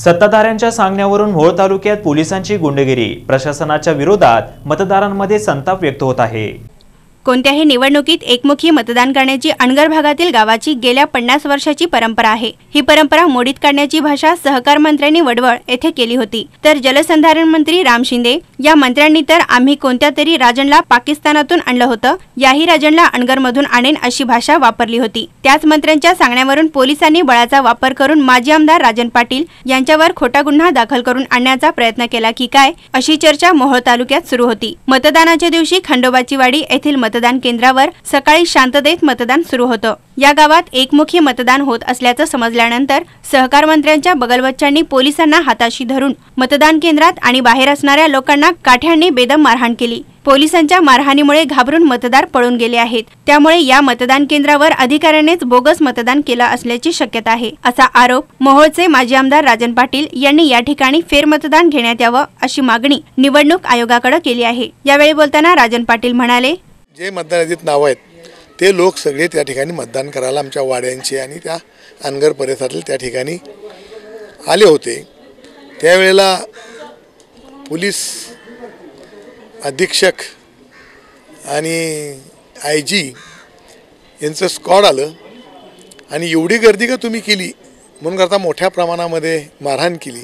सत्ताधाऱ्यांच्या सांगण्यावरून मोहोळ तालुक्यात पोलिसांची गुंडगिरी, प्रशासनाच्या विरोधात मतदारांमध्ये संताप व्यक्त होत आहे। कोणत्याही निवडणुकीत एकमुखी मतदान करण्याची अनगर भागातील गावाची गेल्या 50 वर्षाची परंपरा आहे। ही परंपरा मोडीत काढण्याची भाषा सहकार मंत्र्यांनी वडवळ येथे केली होती, तर जलसंधारण मंत्री राम शिंदे या मंत्र्यांनी तर आम्ही कोणत्या तरी राजनला पाकिस्तानातून आणलं होतं, याही राजनला अनगरमधून आणेन अशी भाषा वापरली होती। त्याच मंत्र्यांच्या सांगण्यावरून पोलिसांनी बळाचा वापर करून माजी आमदार राजन पाटील यांच्यावर खोटा गुन्हा दाखल करून आणण्याचा प्रयत्न केला की काय, अशी चर्चा मोहोळ तालुक्यात सुरू होती। मतदानाच्या दिवशी खंडोबाची वाडी येथील मतदान केंद्रावर सकाळी शांततेत मतदान सुरू होतं। या गावात एकमुखी मतदान होत असल्याचं समजल्यानंतर सहकार मंत्र्यांच्या बगलबच्च्यांनी पोलिसांना हाताशी धरून मतदान केंद्रात आणि बाहेर असणाऱ्या लोकांना काठ्यांनी बेदम मारहाण केली। पोलिसांच्या मारहाणीमुळे घाबरून मतदार पळून गेले आहेत, त्यामुळे या मतदान केंद्रावर अधिकाऱ्यांनीच बोगस मतदान केलं असल्याची शक्यता आहे, असा आरोप मोहोळचे माजी आमदार राजन पाटील यांनी या ठिकाणी फेरमतदान घेण्यात यावं अशी मागणी निवडणूक आयोगाकडे केली आहे। यावेळी बोलताना राजन पाटील म्हणाले, जे मतदार यादीत नाव आहेत ते लोक सगळे त्या ठिकाणी मतदान करायला आमच्या वाड्यांचे आणि त्या अनगर परिसरातील त्या ठिकाणी आले होते। त्यावेळेला पोलीस अधीक्षक आणि IG यांचं स्क्वॉड आलं आणि एवढी गर्दी का तुम्ही केली म्हणून करता मोठ्या प्रमाणामध्ये मारहाण केली।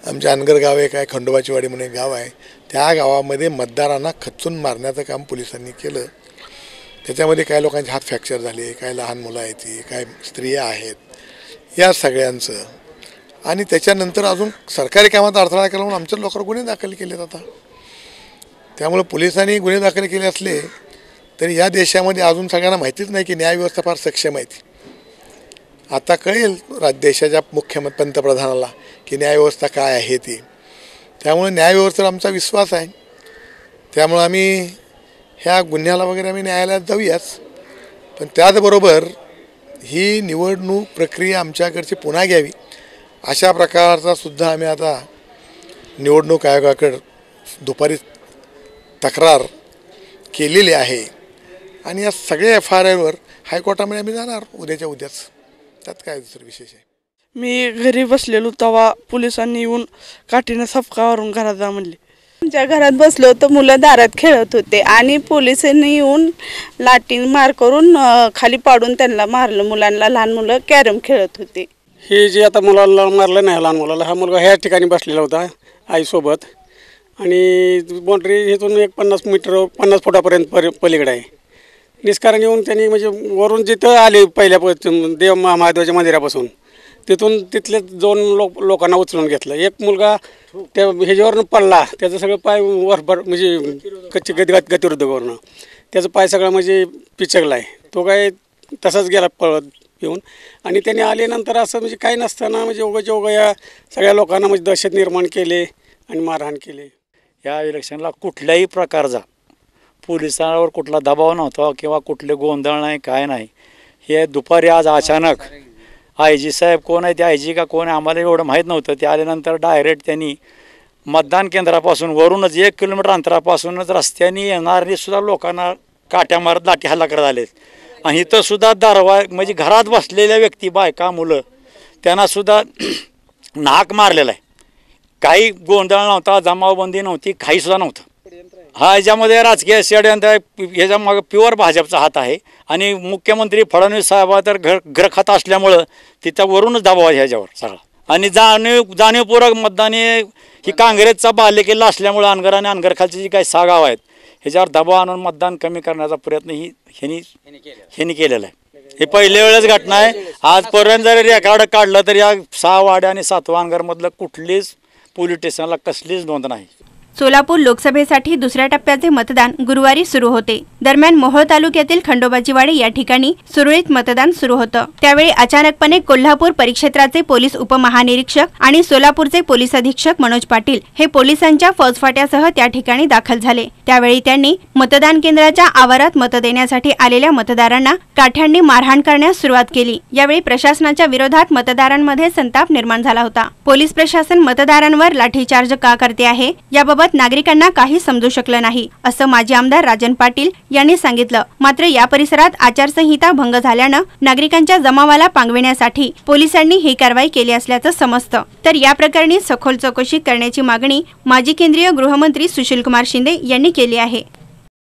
आमच्या अनगर गाव आहे, काय खंडोबाची वाडी म्हणून एक गाव आहे, त्या गावामध्ये मतदारांना खच्चून मारण्याचं काम पोलिसांनी केलं। त्याच्यामध्ये काही लोकांचे हात फ्रॅक्चर झाले, काही लहान मुलं आहेत, काही स्त्रिया आहेत, या सगळ्यांचं। आणि त्याच्यानंतर अजून सरकारी कामात अडथळा केला म्हणून आमच्या लोकांवर गुन्हे दाखल केलेत आता। त्यामुळे पोलिसांनी गुन्हे दाखल केले असले तरी या देशामध्ये अजून सगळ्यांना माहितीच नाही की न्यायव्यवस्था फार सक्षम आहे। आता कळेल देशाच्या पंतप्रधानाला की न्यायव्यवस्था काय आहे ती। त्यामुळे न्यायव्यवस्थेवर आमचा विश्वास आहे, त्यामुळे आम्ही ह्या गुन्ह्याला वगैरे आम्ही न्यायालयात जाऊयाच, पण त्याचबरोबर ही निवडणूक प्रक्रिया आमच्याकडची पुन्हा घ्यावी अशा प्रकारचा सुद्धा आम्ही आता निवडणूक आयोगाकडे दुपारी तक्रार केलेली आहे आणि या सगळ्या FIRवर हायकोर्टामध्ये आम्ही जाणार उद्याच्या उद्याच। त्यात काय दुसरं विशेष आहे? मी घरी बसलेलो तेव्हा पोलिसांनी येऊन काठीने सपकावरून घरात जा म्हणले। आमच्या घरात बसलो तर मुलं दारात खेळत होते आणि पोलिसांनी येऊन लाठीने मार करून खाली पाडून त्यांना मारलं। मुलांना, लहान मुलं कॅरम खेळत होते। हे जे आता मुलाला मारलं नाही, लहान मुलाला, हा मुलगा ह्या ठिकाणी बसलेला होता आईसोबत आणि बाउंड्री इथून एक 50 फुटापर्यंत पलीकडे आहे। निष्कारण येऊन त्यांनी म्हणजे वरून जिथं आले पहिल्या देव महादेवाच्या मंदिरापासून तिथून तिथले 2 लोकांना उचलून घेतलं। एक मुलगा त्या ह्याच्यावरनं पडला, त्याचं सगळं पाय वरभर म्हणजे कच्ची गतिवृद्धीवरनं त्याचं पाय सगळं म्हणजे पिचकला आहे, तो काय तसाच गेला पळत येऊन। आणि त्यांनी आल्यानंतर असं म्हणजे काही नसताना म्हणजे उगाच या सगळ्या लोकांना म्हणजे दहशत निर्माण केले आणि मारहाण केले। या इलेक्शनला कुठल्याही प्रकारचा पोलिसांवर कुठला दबाव नव्हता किंवा कुठले गोंधळ नाही, काय नाही। हे दुपारी आज अचानक IG साहेब कोण आहे, ते IG का कोण आहे आम्हाला एवढं माहीत नव्हतं। ते आल्यानंतर डायरेक्ट त्यांनी मतदान केंद्रापासून वरूनच 1 किलोमीटर अंतरापासूनच रस्त्याने येणारे सुद्धा लोकांना काट्या मारत लाठी हल्ला करत आले। आणि इथं सुद्धा म्हणजे घरात बसलेल्या व्यक्ती, बायका, मुलं त्यांना सुद्धा नाक मारलेला आहे। काही गोंधळ नव्हता, जमावबंदी नव्हती, काही सुद्धा नव्हतं। हा याच्यामध्ये राजकीय षडयंत्र, ह्याच्या मागे प्युअर भाजपचा हात आहे आणि मुख्यमंत्री फडणवीस साहेब तर घरखात असल्यामुळं तिच्यावरूनच दबाव आहे ह्याच्यावर सगळा। आणि जाणीवपूर्वक मतदान ही काँग्रेसचा बालेकिल्ला असल्यामुळं अनगर आणि अनगरखालची जी काही 6 गाव आहेत ह्याच्यावर दबाव आणून मतदान कमी करण्याचा प्रयत्न ह्यांनी केलेला आहे। ही पहिल्या वेळेस घटना आहे। आजपर्यंत जर रेकॉर्ड काढलं तर या 6 वाड्या आणि 7व्या अनगरमधलं कुठलीच पोलीस स्टेशनला कसलीच नोंद नाही। सोलापूर लोकसभेसाठी दुसऱ्या टप्प्याचे मतदान गुरुवारी सुरू होते। दरम्यान मोहोळ तालुक्यातील खंडोबाची वाडी या ठिकाणी सुरळीत मतदान सुरू होतं। त्यावेळी अचानकपणे कोल्हापूर परिक्षेत्राचे पोलीस उपमहानिरीक्षक आणि सोलापूरचे पोलीस अधीक्षक मनोज पाटील हे पोलिसांच्या फौजफाट्यासह त्या ठिकाणी दाखल झाले। त्यावेळी त्यांनी मतदान केंद्राच्या आवारात मत देण्यासाठी आलेल्या मतदारांना काठ्यांनी मारहाण करण्यास सुरुवात केली। यावेळी प्रशासनाच्या विरोधात मतदारांमध्ये संताप निर्माण झाला होता। पोलीस प्रशासन मतदारांवर लाठीचार्ज का करते आहे याबाबत याबाबत नागरिकांना काही समजू शकलं नाही असं माजी आमदार राजन पाटील यांनी सांगितलं। मात्र या परिसरात आचारसंहिता भंग झाल्यानं नागरिकांच्या जमावाला पांगविण्यासाठी पोलिसांनी ही कारवाई केली असल्याचं समजतं। तर या प्रकरणी सखोल चौकशी करण्याची मागणी माजी केंद्रीय गृहमंत्री सुशीलकुमार शिंदे यांनी केली आहे।